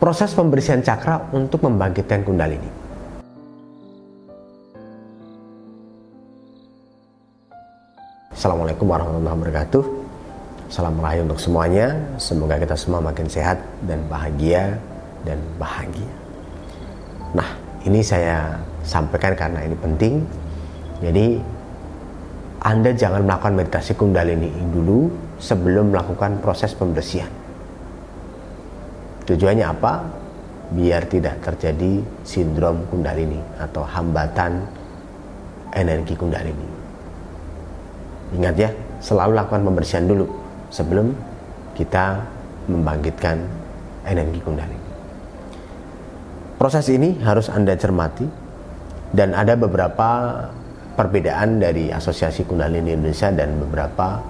proses pembersihan cakra untuk membangkitkan kundalini. Assalamualaikum warahmatullahi wabarakatuh. Salam rahayu untuk semuanya. Semoga kita semua makin sehat dan bahagia Nah, ini saya sampaikan karena ini penting. Jadi Anda jangan melakukan meditasi kundalini dulu sebelum melakukan proses pembersihan. Tujuannya apa? Biar tidak terjadi sindrom kundalini atau hambatan energi kundalini. Ingat ya, selalu lakukan pembersihan dulu sebelum kita membangkitkan energi kundalini. Proses ini harus Anda cermati, dan ada beberapa perbedaan dari Asosiasi Kundalini Indonesia dan beberapa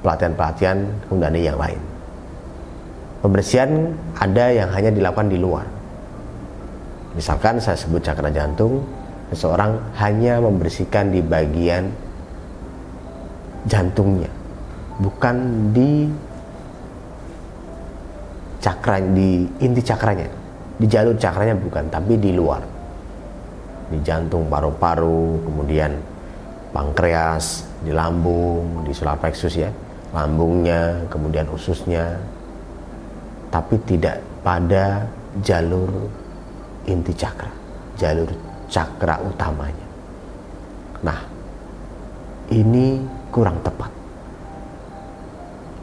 pelatihan-pelatihan kundalini yang lain. Pembersihan ada yang hanya dilakukan di luar. Misalkan saya sebut cakra jantung, seseorang hanya membersihkan di bagian jantungnya, bukan di inti cakranya, di jalur cakranya bukan, tapi di luar, di jantung, paru-paru, kemudian pankreas, di lambung, di solar plexus ya, lambungnya, kemudian ususnya, tapi tidak pada jalur inti cakra, jalur cakra utamanya. Nah, ini kurang tepat.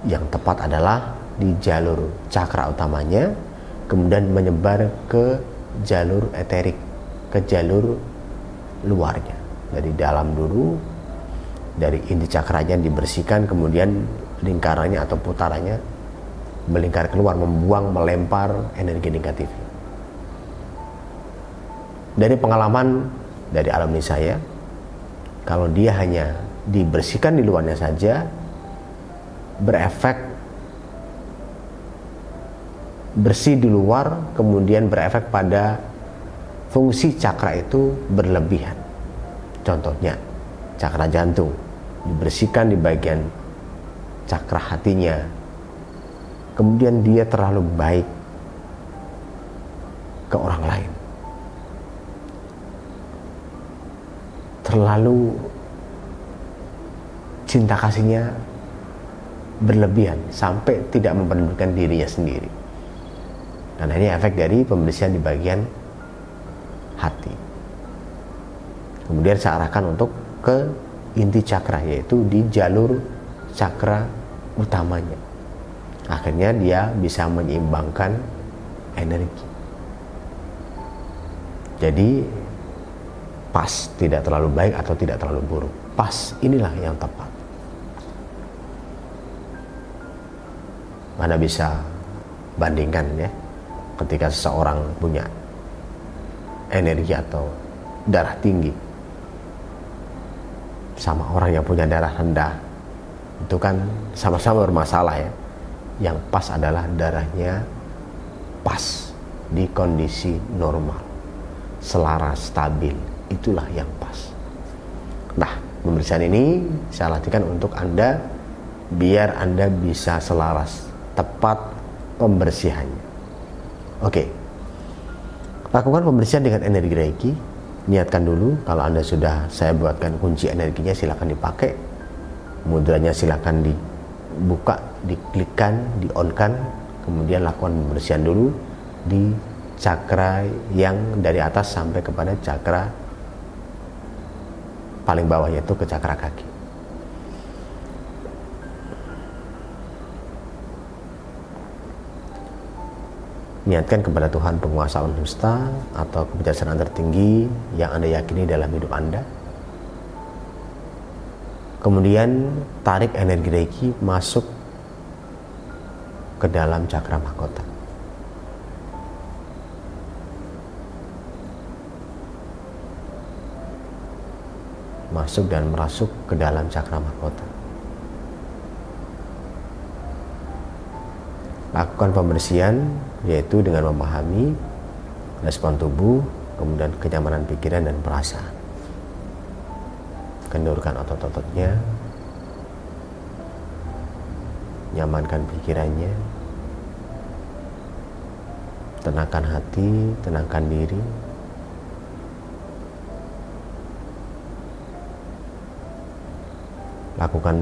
Yang tepat adalah di jalur cakra utamanya, kemudian menyebar ke jalur eterik, ke jalur luarnya. Dari dalam dulu, dari inti cakranya dibersihkan, kemudian lingkarannya atau putarannya melingkar keluar, membuang, melempar energi negatif. Dari pengalaman dari alumni saya, kalau dia hanya dibersihkan di luarnya saja, berefek bersih di luar, kemudian berefek pada fungsi cakra itu berlebihan. Contohnya, cakra jantung dibersihkan di bagian cakra hatinya, kemudian dia terlalu baik ke orang lain, terlalu cinta kasihnya berlebihan sampai tidak mempedulikan dirinya sendiri. Karena ini efek dari pembersihan di bagian hati. Kemudian saya arahkan untuk ke inti cakra, yaitu di jalur cakra utamanya. Akhirnya dia bisa menyeimbangkan energi. Jadi pas, tidak terlalu baik atau tidak terlalu buruk. Pas, inilah yang tepat. Anda bisa bandingkan ya, ketika seseorang punya energi atau darah tinggi sama orang yang punya darah rendah, itu kan sama-sama bermasalah ya. Yang pas adalah darahnya pas di kondisi normal, selaras, stabil, itulah yang pas. Nah, pembersihan ini saya latihkan untuk Anda biar Anda bisa selaras, tepat pembersihannya. Oke, lakukan pembersihan dengan energi Reiki. Niatkan dulu. Kalau Anda sudah saya buatkan kunci energinya, silakan dipakai. Mudranya silakan dibuka, diklikkan, di-on-kan. Kemudian lakukan pembersihan dulu di cakra yang dari atas sampai kepada cakra paling bawah, yaitu ke cakra kaki. Niatkan kepada Tuhan penguasa alam semesta atau kebijaksanaan tertinggi yang Anda yakini dalam hidup Anda. Kemudian tarik energi Reiki masuk ke dalam cakra mahkota. Masuk dan merasuk ke dalam cakra mahkota. Lakukan pembersihan, yaitu dengan memahami respon tubuh, kemudian kenyamanan pikiran dan perasaan. Kendurkan otot-ototnya, nyamankan pikirannya, tenangkan hati, tenangkan diri. Lakukan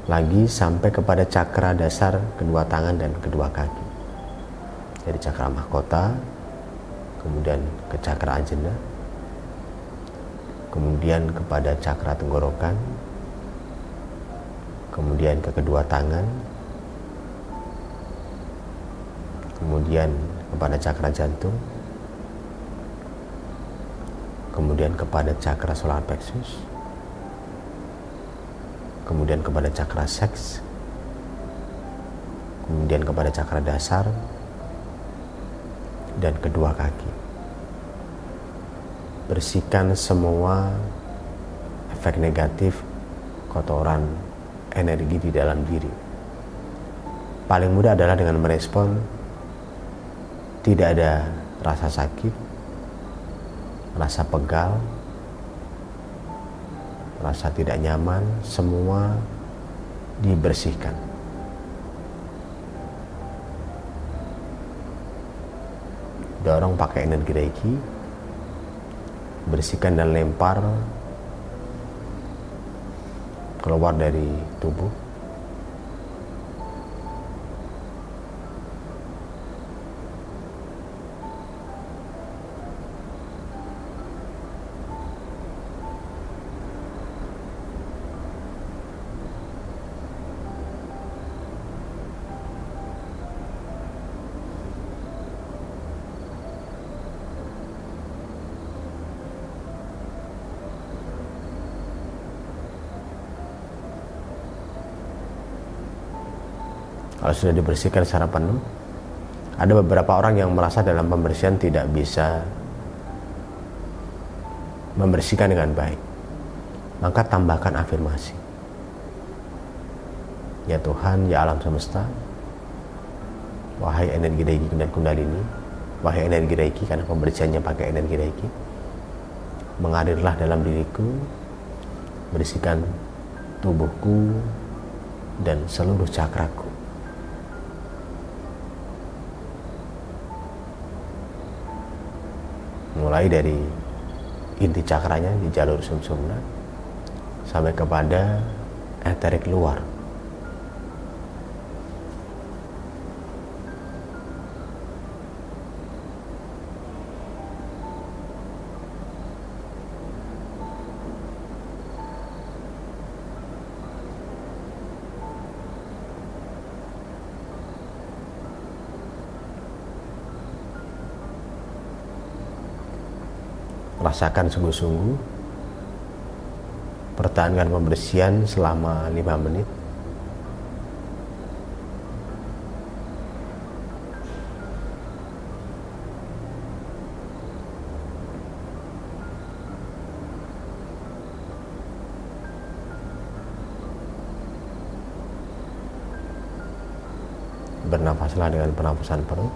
lagi sampai kepada cakra dasar kedua tangan dan kedua kaki. Dari cakra mahkota, kemudian ke cakra ajna, kemudian kepada cakra tenggorokan, kemudian ke kedua tangan, kemudian kepada cakra jantung, kemudian kepada cakra solar plexus, kemudian kepada cakra seks, kemudian kepada cakra dasar, dan kedua kaki. Bersihkan semua efek negatif, kotoran, energi di dalam diri. Paling mudah adalah dengan merespon, tidak ada rasa sakit, rasa pegal, rasa tidak nyaman, semua dibersihkan. Dorong pakai energi Reiki, bersihkan dan lempar keluar dari tubuh. Kalau sudah dibersihkan secara penuh, ada beberapa orang yang merasa dalam pembersihan tidak bisa membersihkan dengan baik. Maka tambahkan afirmasi. Ya Tuhan, ya alam semesta, wahai energi Reiki dan Kundalini, wahai energi Reiki, karena pembersihannya pakai energi Reiki, mengalirlah dalam diriku, bersihkan tubuhku dan seluruh cakraku. Mulai dari inti cakranya di jalur sumsumna sampai kepada eterik luar. Rasakan sungguh-sungguh, pertahankan pembersihan selama 5 menit. Bernafaslah dengan penapasan perut.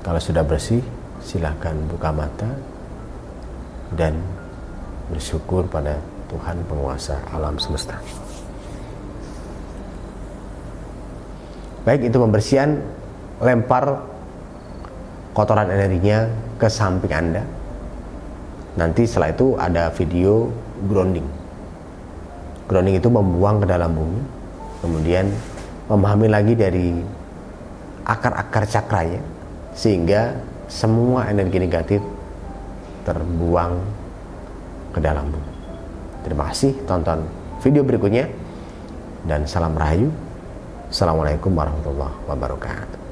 Kalau sudah bersih, silahkan buka mata dan bersyukur pada Tuhan penguasa alam semesta. Baik, itu pembersihan. Lempar kotoran energinya ke samping Anda. Nanti setelah itu ada video grounding. Grounding itu membuang ke dalam bumi, kemudian memahami lagi dari akar-akar cakranya, sehingga semua energi negatif terbuang ke dalam bumi. Terima kasih, tonton video berikutnya dan salam rahayu. Assalamualaikum warahmatullahi wabarakatuh.